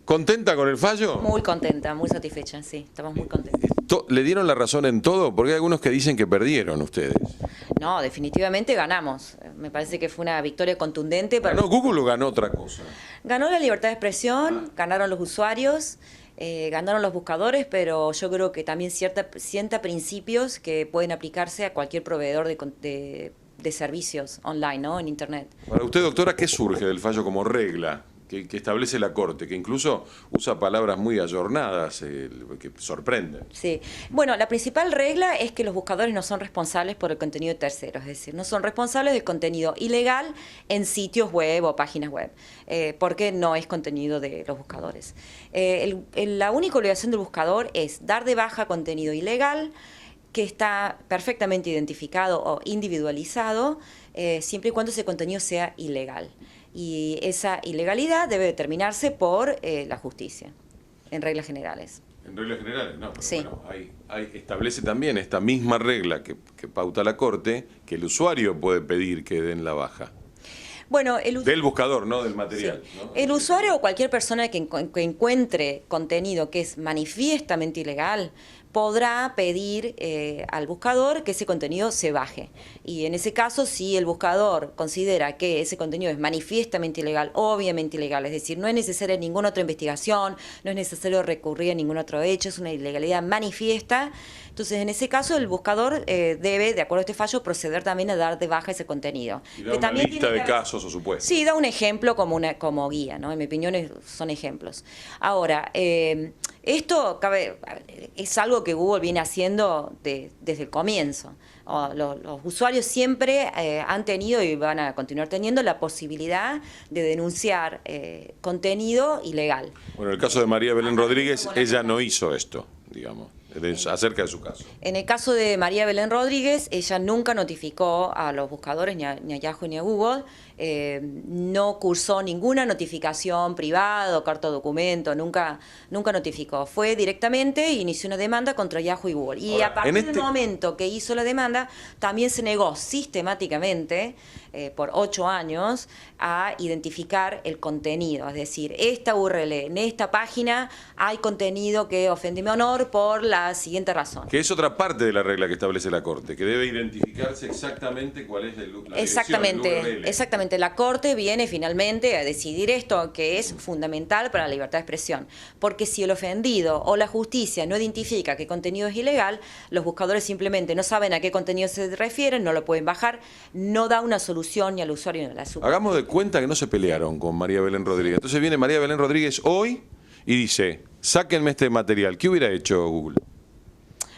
¿Contenta con el fallo? Muy contenta, muy satisfecha, sí, estamos muy contentos. ¿Le dieron la razón en todo? Porque hay algunos que dicen que perdieron ustedes. No, definitivamente ganamos. Me parece que fue una victoria contundente. No, Google ganó otra cosa. Ganó la libertad de expresión, ganaron los usuarios, ganaron los buscadores, pero yo creo que también sienta principios que pueden aplicarse a cualquier proveedor de servicios online, ¿no? En Internet. Para usted, doctora, ¿qué surge del fallo como regla que establece la Corte? Que incluso usa palabras muy ayornadas, que sorprenden. Sí. Bueno, la principal regla es que los buscadores no son responsables por el contenido de terceros, es decir, no son responsables del contenido ilegal en sitios web o páginas web, porque no es contenido de los buscadores. La única obligación del buscador es dar de baja contenido ilegal que está perfectamente identificado o individualizado, siempre y cuando ese contenido sea ilegal. Y esa ilegalidad debe determinarse por la justicia, en reglas generales. En reglas generales, no, pero sí. Bueno, establece también esta misma regla que pauta la Corte, que el usuario puede pedir que den la baja. Bueno, del buscador, no del material. Sí. ¿No? El usuario o cualquier persona que encuentre contenido que es manifiestamente ilegal podrá pedir al buscador que ese contenido se baje. Y en ese caso, si el buscador considera que ese contenido es manifiestamente ilegal, obviamente ilegal, es decir, no es necesaria ninguna otra investigación, no es necesario recurrir a ningún otro hecho, es una ilegalidad manifiesta, entonces en ese caso el buscador debe, de acuerdo a este fallo, proceder también a dar de baja ese contenido. Y da una lista de casos o supuestos. Sí, da un ejemplo como guía, ¿no? En mi opinión son ejemplos. Ahora, esto es algo que Google viene haciendo desde el comienzo. Los usuarios siempre han tenido y van a continuar teniendo la posibilidad de denunciar contenido ilegal. Bueno, en el caso de María Belén Rodríguez, ella no hizo esto, digamos, acerca de su caso. En el caso de María Belén Rodríguez, ella nunca notificó a los buscadores, ni a Yahoo ni a Google, no cursó ninguna notificación privada o carta o documento, nunca notificó. Fue directamente e inició una demanda contra Yahoo y Google. Y ahora, a partir del momento que hizo la demanda, también se negó sistemáticamente, por 8 años, a identificar el contenido. Es decir, esta URL, en esta página hay contenido que ofende mi honor por la siguiente razón. Que es otra parte de la regla que establece la Corte, que debe identificarse exactamente cuál es la dirección del URL. Exactamente. La Corte viene finalmente a decidir esto, que es fundamental para la libertad de expresión. Porque si el ofendido o la justicia no identifica qué contenido es ilegal, los buscadores simplemente no saben a qué contenido se refieren, no lo pueden bajar, no da una solución ni al usuario ni a la sub. Hagamos de cuenta que no se pelearon con María Belén Rodríguez. Entonces viene María Belén Rodríguez hoy y dice, sáquenme este material. ¿Qué hubiera hecho Google?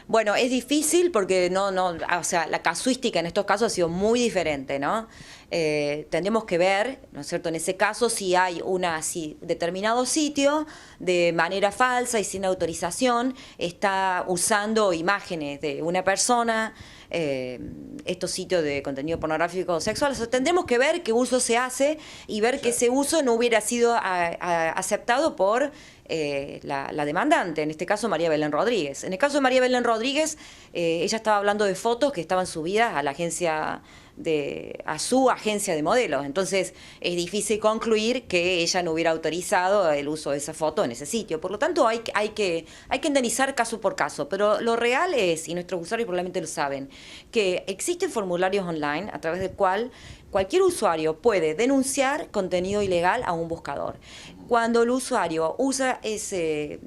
Bueno, es difícil porque o sea, la casuística en estos casos ha sido muy diferente, ¿no? Tendremos que ver, ¿no es cierto?, en ese caso si hay determinado sitio de manera falsa y sin autorización está usando imágenes de una persona, estos sitios de contenido pornográfico sexual. O sea, tendremos que ver qué uso se hace y ver que ese uso no hubiera sido aceptado por la demandante, en este caso María Belén Rodríguez. En el caso de María Belén Rodríguez, ella estaba hablando de fotos que estaban subidas a la agencia a su agencia de modelos. Entonces es difícil concluir que ella no hubiera autorizado el uso de esa foto en ese sitio. Por lo tanto, hay que analizar caso por caso. Pero lo real es, y nuestros usuarios probablemente lo saben, que existen formularios online a través del cual cualquier usuario puede denunciar contenido ilegal a un buscador. Cuando el usuario usa ese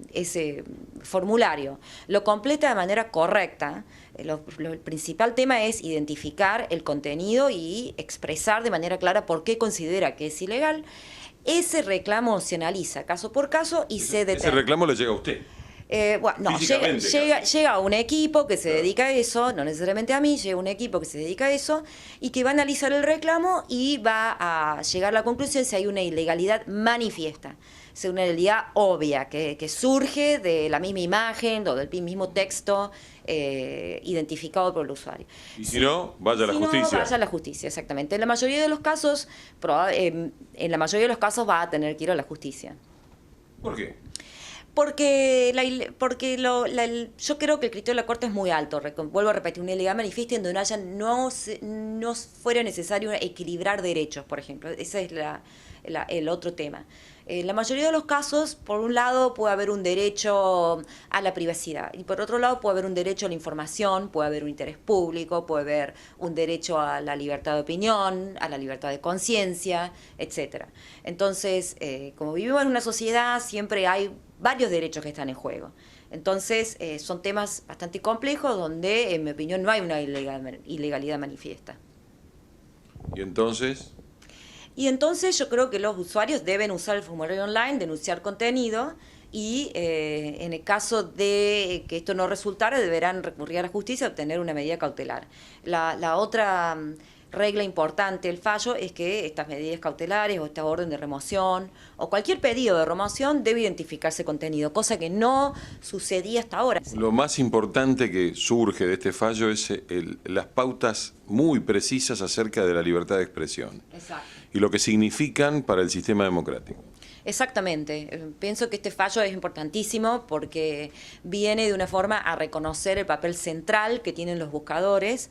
formulario, lo completa de manera correcta, el principal tema es identificar el contenido y expresar de manera clara por qué considera que es ilegal. Ese reclamo se analiza caso por caso y se determina. ¿Ese reclamo le llega a usted? Bueno, no, llega a un equipo que se dedica a eso, no necesariamente a mí, llega un equipo que se dedica a eso y que va a analizar el reclamo y va a llegar a la conclusión si hay una ilegalidad manifiesta, si hay una ilegalidad obvia que surge de la misma imagen o del mismo texto identificado por el usuario. Y si no, vaya a la justicia. Vaya a la justicia, exactamente. En la mayoría de los casos, va a tener que ir a la justicia. ¿Por qué? Porque yo creo que el criterio de la Corte es muy alto. Vuelvo a repetir, una ilegalidad manifiesta en donde no fuera necesario equilibrar derechos, por ejemplo. Ese es el otro tema. En la mayoría de los casos, por un lado, puede haber un derecho a la privacidad y por otro lado puede haber un derecho a la información, puede haber un interés público, puede haber un derecho a la libertad de opinión, a la libertad de conciencia, etcétera. Entonces, como vivimos en una sociedad, siempre hay varios derechos que están en juego. Entonces, son temas bastante complejos donde, en mi opinión, no hay una ilegalidad manifiesta. Y entonces, Y entonces yo creo que los usuarios deben usar el formulario online, denunciar contenido y en el caso de que esto no resultara deberán recurrir a la justicia y obtener una medida cautelar. La otra regla importante del fallo es que estas medidas cautelares o esta orden de remoción o cualquier pedido de remoción debe identificarse contenido, cosa que no sucedía hasta ahora. lo más importante que surge de este fallo es las pautas muy precisas acerca de la libertad de expresión Exacto. y lo que significan para el sistema democrático. Exactamente. Pienso que este fallo es importantísimo porque viene de una forma a reconocer el papel central que tienen los buscadores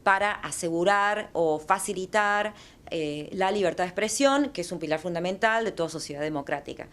para asegurar o facilitar la libertad de expresión, que es un pilar fundamental de toda sociedad democrática.